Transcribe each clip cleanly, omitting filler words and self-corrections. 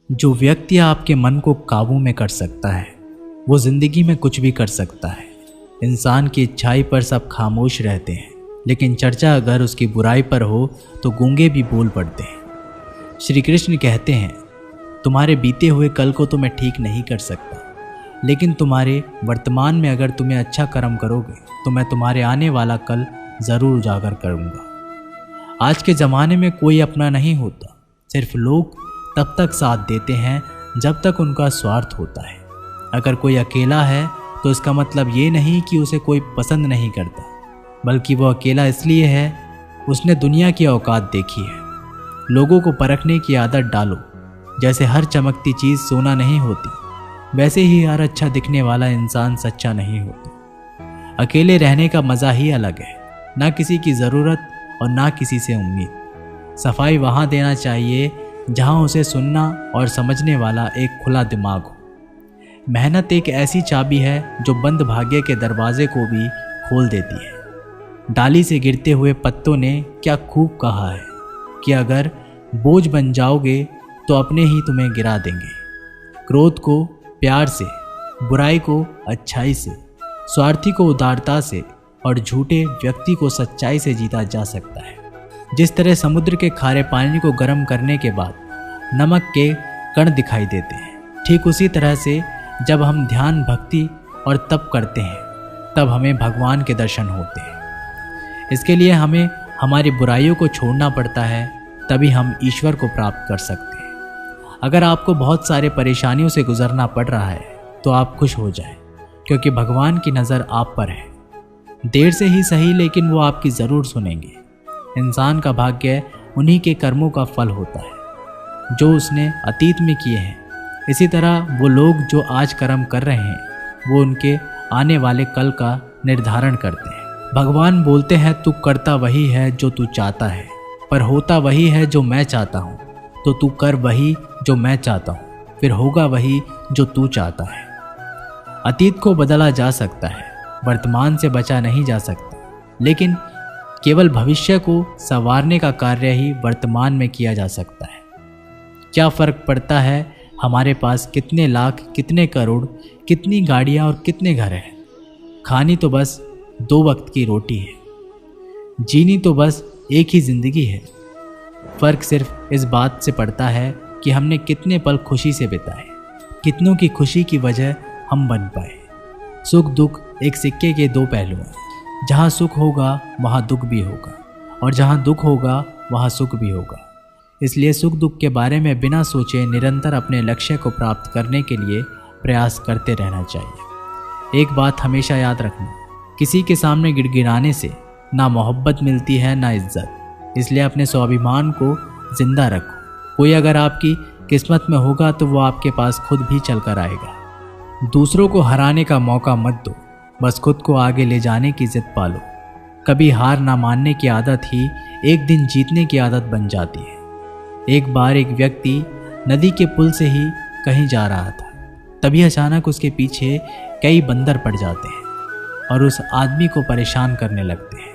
जो व्यक्ति आपके मन को काबू में कर सकता है वो जिंदगी में कुछ भी कर सकता है। इंसान की इच्छाई पर सब खामोश रहते हैं, लेकिन चर्चा अगर उसकी बुराई पर हो तो गूंगे भी बोल पड़ते हैं। श्री कृष्ण कहते हैं, तुम्हारे बीते हुए कल को तो मैं ठीक नहीं कर सकता, लेकिन तुम्हारे वर्तमान में अगर तुम्हें अच्छा कर्म करोगे तो मैं तुम्हारे आने वाला कल ज़रूर उजागर करूँगा। आज के ज़माने में कोई अपना नहीं होता, सिर्फ लोग तब तक साथ देते हैं जब तक उनका स्वार्थ होता है। अगर कोई अकेला है तो इसका मतलब ये नहीं कि उसे कोई पसंद नहीं करता, बल्कि वो अकेला इसलिए है उसने दुनिया की औकात देखी है। लोगों को परखने की आदत डालो। जैसे हर चमकती चीज़ सोना नहीं होती, वैसे ही हर अच्छा दिखने वाला इंसान सच्चा नहीं होता। अकेले रहने का मज़ा ही अलग है, ना किसी की ज़रूरत और ना किसी से उम्मीद। सफाई वहाँ देना चाहिए जहाँ उसे सुनना और समझने वाला एक खुला दिमाग हो। मेहनत एक ऐसी चाबी है जो बंद भाग्य के दरवाजे को भी खोल देती है। डाली से गिरते हुए पत्तों ने क्या खूब कहा है कि अगर बोझ बन जाओगे तो अपने ही तुम्हें गिरा देंगे। क्रोध को प्यार से, बुराई को अच्छाई से, स्वार्थी को उदारता से और झूठे व्यक्ति को सच्चाई से जीता जा सकता है। जिस तरह समुद्र के खारे पानी को गर्म करने के बाद नमक के कण दिखाई देते हैं, ठीक उसी तरह से जब हम ध्यान, भक्ति और तप करते हैं तब हमें भगवान के दर्शन होते हैं। इसके लिए हमें हमारी बुराइयों को छोड़ना पड़ता है, तभी हम ईश्वर को प्राप्त कर सकते हैं। अगर आपको बहुत सारे परेशानियों से गुजरना पड़ रहा है तो आप खुश हो जाएं, क्योंकि भगवान की नज़र आप पर है। देर से ही सही, लेकिन वो आपकी ज़रूर सुनेंगे। इंसान का भाग्य उन्हीं के कर्मों का फल होता है जो उसने अतीत में किए हैं। इसी तरह वो लोग जो आज कर्म कर रहे हैं वो उनके आने वाले कल का निर्धारण करते हैं। भगवान बोलते हैं, तू करता वही है जो तू चाहता है, पर होता वही है जो मैं चाहता हूँ। तो तू कर वही जो मैं चाहता हूँ, फिर होगा वही जो तू चाहता है। अतीत को बदला जा सकता है, वर्तमान से बचा नहीं जा सकता, लेकिन केवल भविष्य को संवारने का कार्य ही वर्तमान में किया जा सकता है। क्या फ़र्क पड़ता है हमारे पास कितने लाख, कितने करोड़, कितनी गाड़ियाँ और कितने घर हैं। खानी तो बस 2 वक्त की रोटी है, जीनी तो बस एक ही ज़िंदगी है। फ़र्क सिर्फ इस बात से पड़ता है कि हमने कितने पल खुशी से बिताए, कितनों की खुशी की वजह हम बन पाए। सुख दुख एक सिक्के के 2 पहलू हैं। जहाँ सुख होगा वहाँ दुख भी होगा, और जहाँ दुख होगा वहाँ सुख भी होगा। इसलिए सुख दुख के बारे में बिना सोचे निरंतर अपने लक्ष्य को प्राप्त करने के लिए प्रयास करते रहना चाहिए। एक बात हमेशा याद रखना, किसी के सामने गिड़गिड़ाने से ना मोहब्बत मिलती है ना इज्जत। इसलिए अपने स्वाभिमान को जिंदा रखो। कोई अगर आपकी किस्मत में होगा तो वो आपके पास खुद भी चल कर आएगा। दूसरों को हराने का मौका मत दो, बस खुद को आगे ले जाने की जिद पालो। कभी हार ना मानने की आदत ही एक दिन जीतने की आदत बन जाती है। एक बार एक व्यक्ति नदी के पुल से ही कहीं जा रहा था, तभी अचानक उसके पीछे कई बंदर पड़ जाते हैं और उस आदमी को परेशान करने लगते हैं।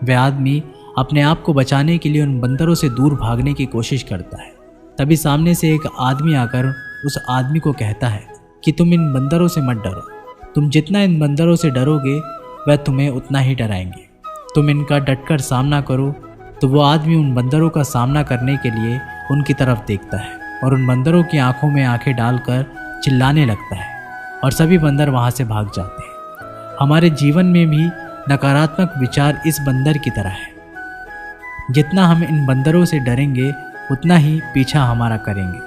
वह आदमी अपने आप को बचाने के लिए उन बंदरों से दूर भागने की कोशिश करता है। तभी सामने से एक आदमी आकर उस आदमी को कहता है कि तुम इन बंदरों से मत डरो, तुम जितना इन बंदरों से डरोगे वह तुम्हें उतना ही डराएंगे। तुम इनका डटकर सामना करो। तो वो आदमी उन बंदरों का सामना करने के लिए उनकी तरफ देखता है और उन बंदरों की आंखों में आंखें डालकर चिल्लाने लगता है, और सभी बंदर वहाँ से भाग जाते हैं। हमारे जीवन में भी नकारात्मक विचार इस बंदर की तरह है। जितना हम इन बंदरों से डरेंगे उतना ही पीछा हमारा करेंगे,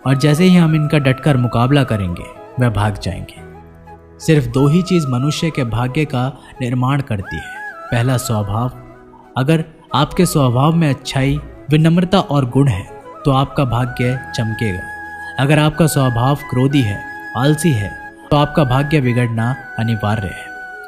और जैसे ही हम इनका डटकर मुकाबला करेंगे वह भाग जाएंगे। सिर्फ 2 ही चीज़ मनुष्य के भाग्य का निर्माण करती है। पहला, स्वभाव। अगर आपके स्वभाव में अच्छाई, विनम्रता और गुण है तो आपका भाग्य चमकेगा। अगर आपका स्वभाव क्रोधी है, आलसी है, तो आपका भाग्य बिगड़ना अनिवार्य है।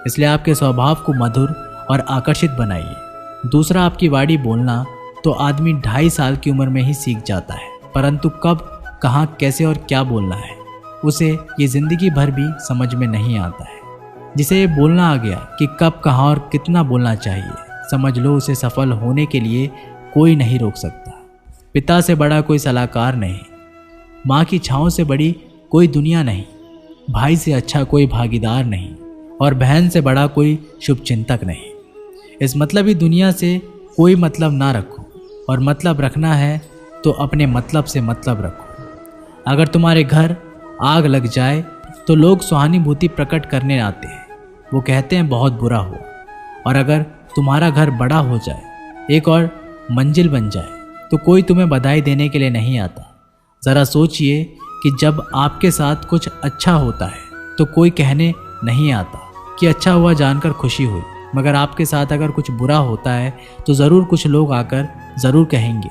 इसलिए आपके स्वभाव को मधुर और आकर्षित बनाइए। दूसरा, आपकी वाणी बोलना तो आदमी 2.5 साल की उम्र में ही सीख जाता है, परंतु कब, कहाँ, कैसे और क्या बोलना है उसे ये ज़िंदगी भर भी समझ में नहीं आता है। जिसे ये बोलना आ गया कि कब, कहाँ और कितना बोलना चाहिए, समझ लो उसे सफल होने के लिए कोई नहीं रोक सकता। पिता से बड़ा कोई सलाहकार नहीं, माँ की छाँव से बड़ी कोई दुनिया नहीं, भाई से अच्छा कोई भागीदार नहीं, और बहन से बड़ा कोई शुभचिंतक नहीं। इस मतलबी दुनिया से कोई मतलब ना रखो, और मतलब रखना है तो अपने मतलब से मतलब रखो। अगर तुम्हारे घर आग लग जाए तो लोग सहानुभूति प्रकट करने आते हैं, वो कहते हैं बहुत बुरा हुआ। और अगर तुम्हारा घर बड़ा हो जाए, एक और मंजिल बन जाए, तो कोई तुम्हें बधाई देने के लिए नहीं आता। ज़रा सोचिए कि जब आपके साथ कुछ अच्छा होता है तो कोई कहने नहीं आता कि अच्छा हुआ जानकर खुशी हुई, मगर आपके साथ अगर कुछ बुरा होता है तो ज़रूर कुछ लोग आकर ज़रूर कहेंगे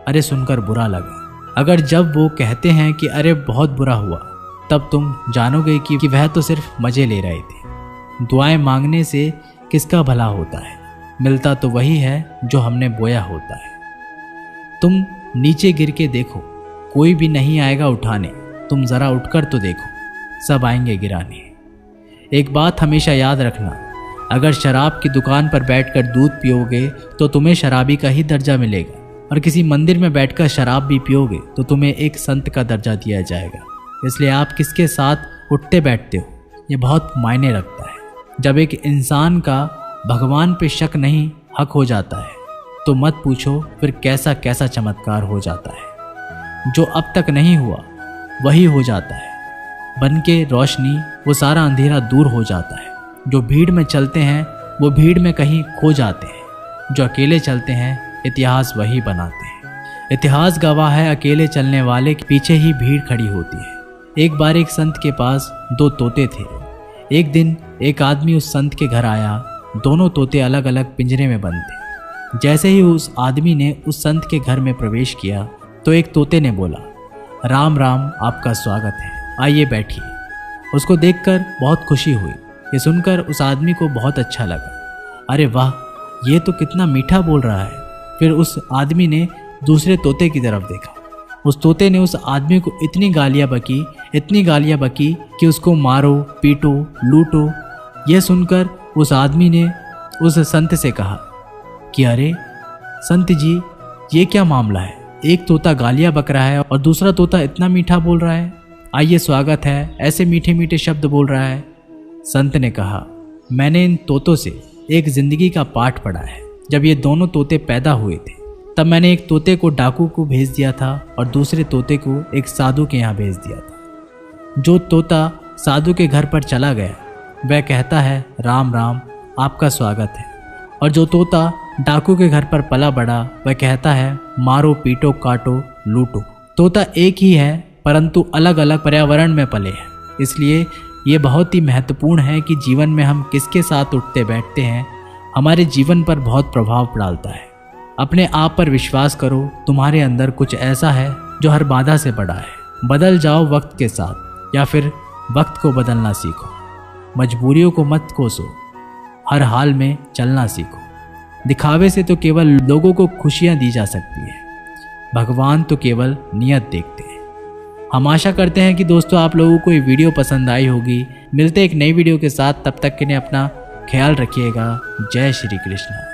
अरे सुनकर बुरा लगा। अगर जब वो कहते हैं कि अरे बहुत बुरा हुआ, तब तुम जानोगे कि वह तो सिर्फ मज़े ले रहे थे। दुआएं मांगने से किसका भला होता है, मिलता तो वही है जो हमने बोया होता है। तुम नीचे गिर के देखो, कोई भी नहीं आएगा उठाने, तुम ज़रा उठकर तो देखो, सब आएंगे गिराने। एक बात हमेशा याद रखना, अगर शराब की दुकान पर बैठकर दूध पियोगे तो तुम्हें शराबी का ही दर्जा मिलेगा, और किसी मंदिर में बैठकर शराब भी पियोगे तो तुम्हें एक संत का दर्जा दिया जाएगा। इसलिए आप किसके साथ उठते बैठते हो ये बहुत मायने रखता है। जब एक इंसान का भगवान पे शक नहीं हक हो जाता है तो मत पूछो फिर कैसा कैसा चमत्कार हो जाता है। जो अब तक नहीं हुआ वही हो जाता है, बन के रोशनी वो सारा अंधेरा दूर हो जाता है। जो भीड़ में चलते हैं वो भीड़ में कहीं खो जाते हैं, जो अकेले चलते हैं इतिहास वही बनाते हैं। इतिहास गवाह है अकेले चलने वाले के पीछे ही भीड़ खड़ी होती है। एक बार एक संत के पास 2 तोते थे। एक दिन एक आदमी उस संत के घर आया, दोनों तोते अलग अलग पिंजरे में बंद थे। जैसे ही उस आदमी ने उस संत के घर में प्रवेश किया तो एक तोते ने बोला, राम राम, आपका स्वागत है, आइए बैठिए। उसको देखकर बहुत खुशी हुई। ये सुनकर उस आदमी को बहुत अच्छा लगा। अरे वाह, ये तो कितना मीठा बोल रहा है। फिर उस आदमी ने दूसरे तोते की तरफ देखा। उस तोते ने उस आदमी को इतनी गालियाँ बकी कि उसको मारो, पीटो, लूटो। यह सुनकर उस आदमी ने उस संत से कहा कि अरे संत जी, ये क्या मामला है? एक तोता गालियाँ बक रहा है और दूसरा तोता इतना मीठा बोल रहा है, आइए स्वागत है, ऐसे मीठे मीठे शब्द बोल रहा है। संत ने कहा, मैंने इन तोतों से एक जिंदगी का पाठ पढ़ा है। जब ये दोनों तोते पैदा हुए थे तब मैंने एक तोते को डाकू को भेज दिया था और दूसरे तोते को एक साधु के यहाँ भेज दिया था। जो तोता साधु के घर पर चला गया वह कहता है राम राम, आपका स्वागत है, और जो तोता डाकू के घर पर पला बड़ा वह कहता है मारो, पीटो, काटो, लूटो। तोता एक ही है परंतु अलग अलग पर्यावरण में पले हैं। इसलिए ये बहुत ही महत्वपूर्ण है कि जीवन में हम किसके साथ उठते बैठते हैं हमारे जीवन पर बहुत प्रभाव डालता है। अपने आप पर विश्वास करो, तुम्हारे अंदर कुछ ऐसा है जो हर बाधा से बड़ा है। बदल जाओ वक्त के साथ, या फिर वक्त को बदलना सीखो। मजबूरियों को मत कोसो, हर हाल में चलना सीखो। दिखावे से तो केवल लोगों को खुशियां दी जा सकती है, भगवान तो केवल नियत देखते हैं। हम आशा करते हैं कि दोस्तों आप लोगों को ये वीडियो पसंद आई होगी। मिलते एक नई वीडियो के साथ, तब तक के लिए अपना ख्याल रखिएगा। जय श्री कृष्ण।